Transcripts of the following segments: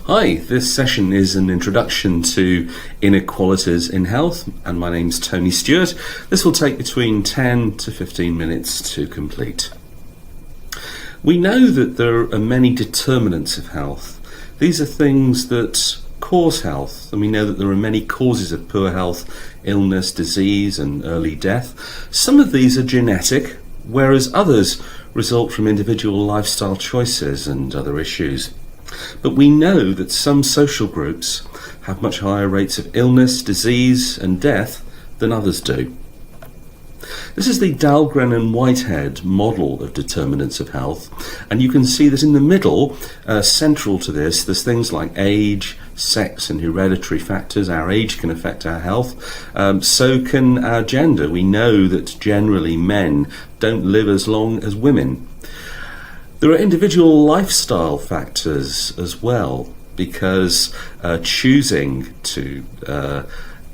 Hi, this session is an introduction to Inequalities in Health, and my name's Tony Stewart. This will take between 10 to 15 minutes to complete. We know that there are many determinants of health. These are things that cause health, and we know that there are many causes of poor health, illness, disease, and early death. Some of these are genetic, whereas others result from individual lifestyle choices and other issues. But we know that some social groups have much higher rates of illness, disease and death than others do. This is the Dahlgren and Whitehead model of determinants of health, and you can see that in the middle, central to this, there's things like age, sex and hereditary factors. Our age can affect our health, so can our gender. We know that generally men don't live as long as women. There are individual lifestyle factors as well, because choosing to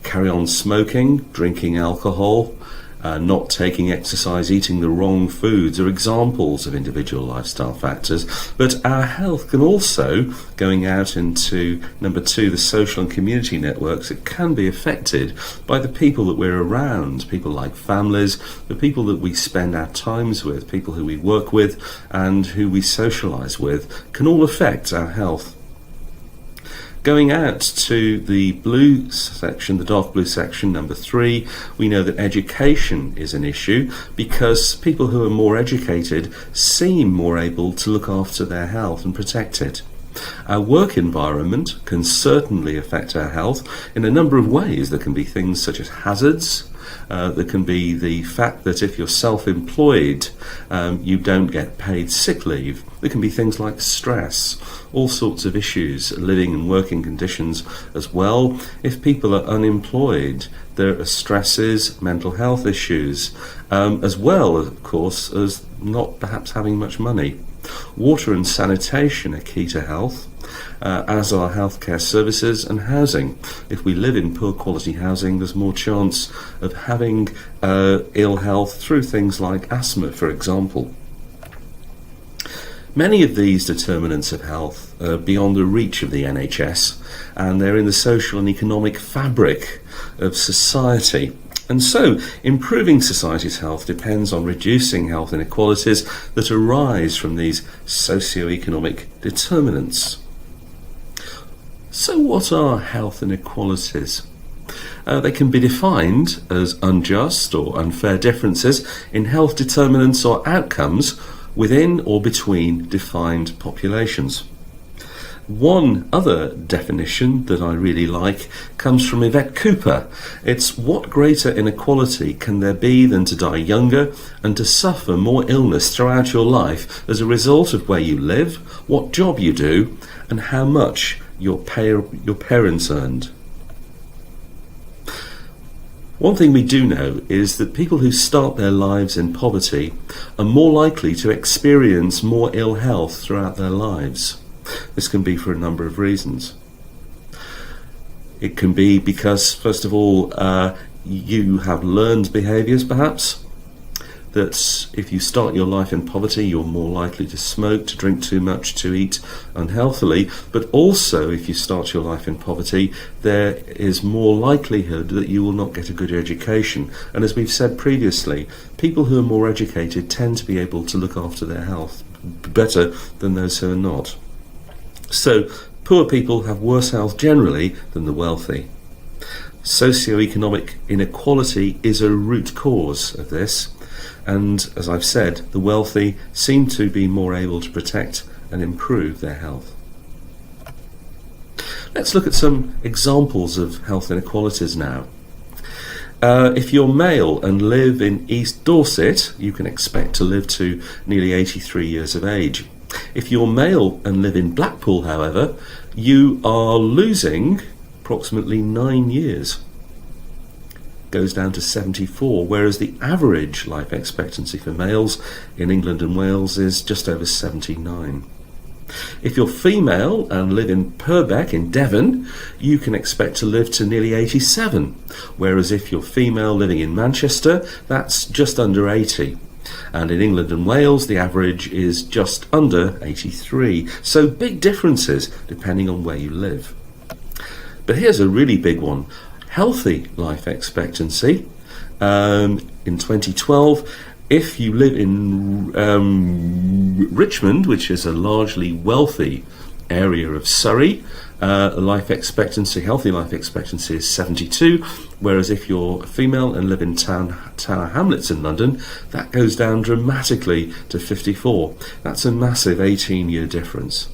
carry on smoking, drinking alcohol, not taking exercise, eating the wrong foods are examples of individual lifestyle factors. But our health can also, going out into number 2, the social and community networks, it can be affected by the people that we're around, people like families, the people that we spend our times with, people who we work with and who we socialise with, can all affect our health. Going out to the blue section, the dark blue section, number 3, we know that education is an issue because people who are more educated seem more able to look after their health and protect it. Our work environment can certainly affect our health in a number of ways. There can be things such as hazards. There can be the fact that if you're self-employed, you don't get paid sick leave. There can be things like stress, all sorts of issues, living and working conditions as well. If people are unemployed, there are stresses, mental health issues, as well, of course, as not perhaps having much money. Water and sanitation are key to health, as are healthcare services and housing. If we live in poor quality housing, there's more chance of having ill health through things like asthma, for example. Many of these determinants of health are beyond the reach of the NHS, and they're in the social and economic fabric of society. And so, improving society's health depends on reducing health inequalities that arise from these socio-economic determinants. So what are health inequalities? They can be defined as unjust or unfair differences in health determinants or outcomes within or between defined populations. One other definition that I really like comes from Yvette Cooper. It's what greater inequality can there be than to die younger and to suffer more illness throughout your life as a result of where you live, what job you do, and how much your parents earned. One thing we do know is that people who start their lives in poverty are more likely to experience more ill health throughout their lives. This can be for a number of reasons. It can be because, first of all, you have learned behaviours perhaps, that if you start your life in poverty, you're more likely to smoke, to drink too much, to eat unhealthily. But also, if you start your life in poverty, there is more likelihood that you will not get a good education. And as we've said previously, people who are more educated tend to be able to look after their health better than those who are not. So, poor people have worse health generally than the wealthy. Socioeconomic inequality is a root cause of this, and as I've said, the wealthy seem to be more able to protect and improve their health. Let's look at some examples of health inequalities now. If you're male and live in East Dorset, you can expect to live to nearly 83 years of age. If you're male and live in Blackpool, however, you are losing approximately 9 years. Goes down to 74, whereas the average life expectancy for males in England and Wales is just over 79. If you're female and live in Purbeck in Devon, you can expect to live to nearly 87, whereas if you're female living in Manchester, that's just under 80. And in England and Wales, the average is just under 83. So big differences depending on where you live. But here's a really big one. Healthy life expectancy. In 2012, if you live in Richmond, which is a largely wealthy area of Surrey, healthy life expectancy is 72, whereas if you're a female and live in Tower Hamlets in London, that goes down dramatically to 54. That's a massive 18-year difference.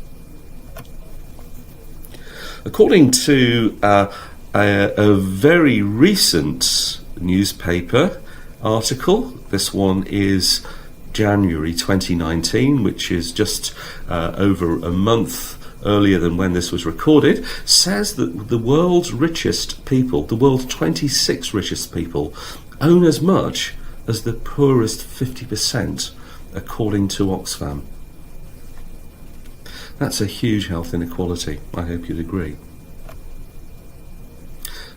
According to a very recent newspaper article, this one is January 2019, which is just over a month earlier than when this was recorded, says that the world's richest people, the world's 26 richest people, own as much as the poorest 50%, according to Oxfam. That's a huge health inequality. I hope you'd agree.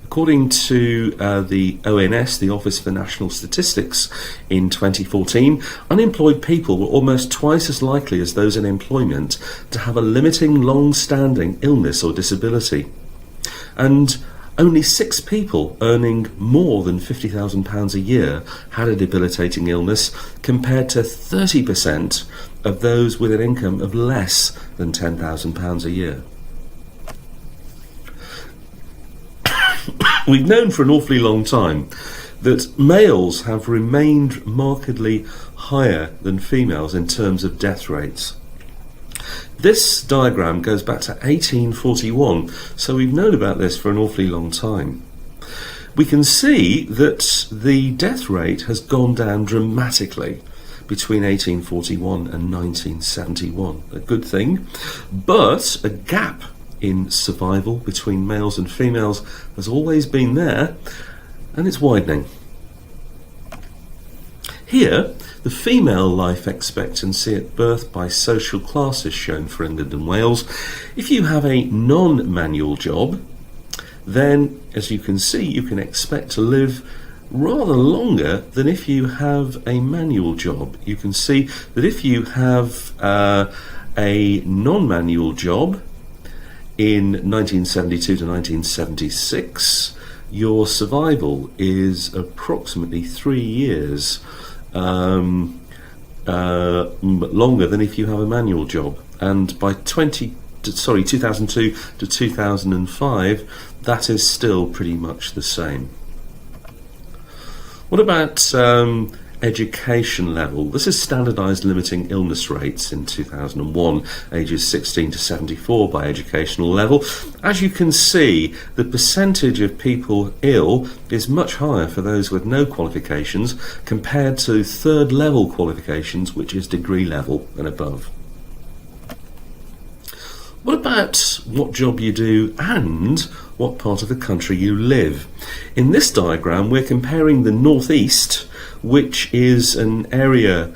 According to the ONS, the Office for National Statistics, in 2014, unemployed people were almost twice as likely as those in employment to have a limiting long-standing illness or disability. And only 6 people earning more than £50,000 a year had a debilitating illness, compared to 30% of those with an income of less than £10,000 a year. We've known for an awfully long time that males have remained markedly higher than females in terms of death rates. This diagram goes back to 1841, so we've known about this for an awfully long time. We can see that the death rate has gone down dramatically between 1841 and 1971. A good thing, but a gap in survival between males and females has always been there, and it's widening. Here, the female life expectancy at birth by social class is shown for England and Wales. If you have a non-manual job, then, as you can see, you can expect to live rather longer than if you have a manual job. You can see that if you have a non-manual job, in 1972 to 1976, your survival is approximately 3 years longer than if you have a manual job. And by 2002 to 2005, that is still pretty much the same. What about education level? This is standardised limiting illness rates in 2001, ages 16 to 74 by educational level. As you can see, the percentage of people ill is much higher for those with no qualifications compared to third level qualifications, which is degree level and above. What about what job you do and what part of the country you live? In this diagram, we're comparing the northeast, which is an area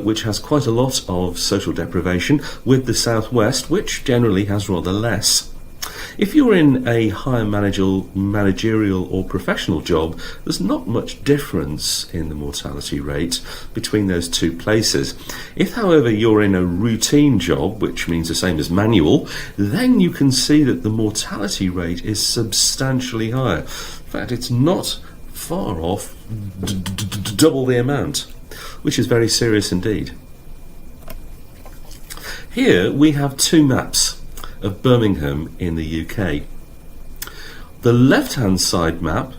which has quite a lot of social deprivation, with the southwest, which generally has rather less. If you're in a higher managerial or professional job, there's not much difference in the mortality rate between those two places. If, however, you're in a routine job, which means the same as manual, then you can see that the mortality rate is substantially higher. In fact, it's not far off double the amount, which is very serious indeed. Here we have 2 maps of Birmingham in the UK. The left-hand side map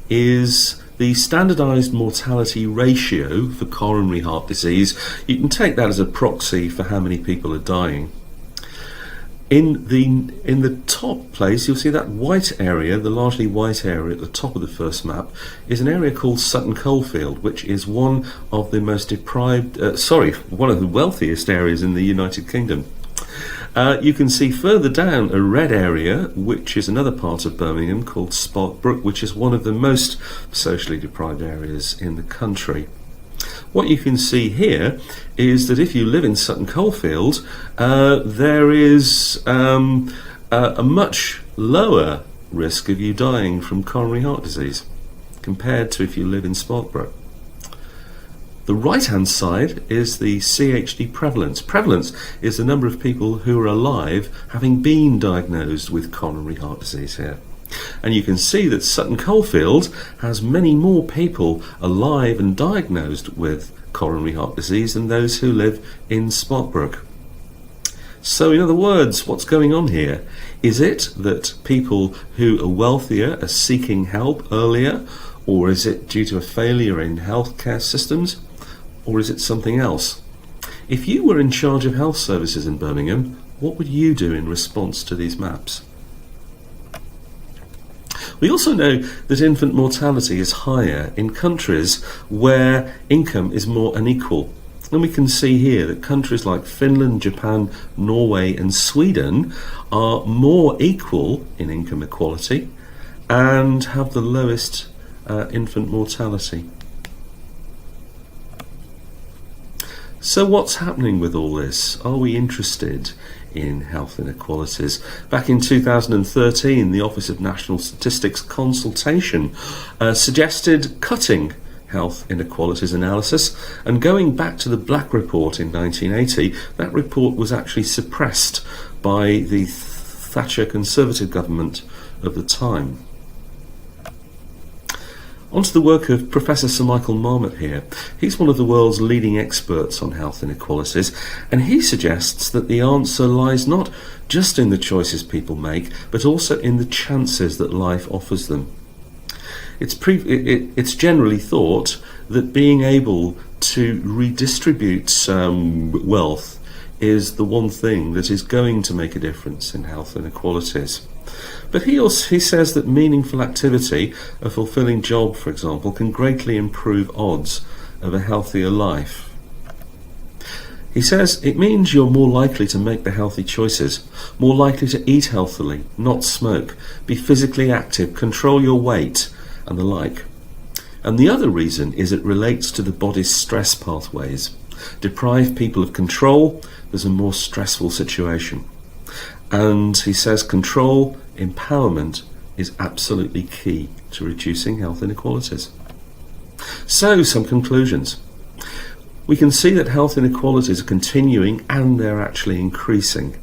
is the standardised mortality ratio for coronary heart disease. You can take that as a proxy for how many people are dying. In the top place, you'll see that white area, the largely white area at the top of the first map, is an area called Sutton Coldfield, which is one of the most one of the wealthiest areas in the United Kingdom. You can see further down a red area, which is another part of Birmingham called Sparkbrook, which is one of the most socially deprived areas in the country. What you can see here is that if you live in Sutton Coldfield, there is a much lower risk of you dying from coronary heart disease compared to if you live in Sparkbrook. The right-hand side is the CHD prevalence. Prevalence is the number of people who are alive having been diagnosed with coronary heart disease here. And you can see that Sutton Coldfield has many more people alive and diagnosed with coronary heart disease than those who live in Sparkbrook. So in other words, what's going on here? Is it that people who are wealthier are seeking help earlier, or is it due to a failure in healthcare systems, or is it something else? If you were in charge of health services in Birmingham, what would you do in response to these maps? We also know that infant mortality is higher in countries where income is more unequal. And we can see here that countries like Finland, Japan, Norway and Sweden are more equal in income equality and have the lowest infant mortality. So what's happening with all this? Are we interested in health inequalities? Back in 2013, the Office of National Statistics consultation suggested cutting health inequalities analysis, and going back to the Black Report in 1980, that report was actually suppressed by the Thatcher Conservative government of the time. Onto the work of Professor Sir Michael Marmot here. He's one of the world's leading experts on health inequalities, and he suggests that the answer lies not just in the choices people make, but also in the chances that life offers them. It's generally thought that being able to redistribute wealth is the one thing that is going to make a difference in health inequalities. But he says that meaningful activity, a fulfilling job, for example, can greatly improve odds of a healthier life. He says it means you're more likely to make the healthy choices, more likely to eat healthily, not smoke, be physically active, control your weight, and the like. And the other reason is it relates to the body's stress pathways. Deprive people of control, there's a more stressful situation. And he says control, empowerment is absolutely key to reducing health inequalities. So, some conclusions. We can see that health inequalities are continuing and they're actually increasing.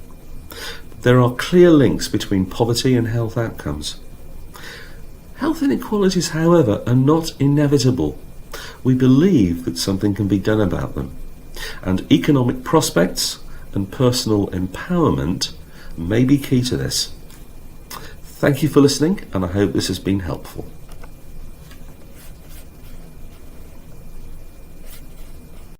There are clear links between poverty and health outcomes. Health inequalities, however, are not inevitable. We believe that something can be done about them. And economic prospects and personal empowerment may be key to this. Thank you for listening, and I hope this has been helpful.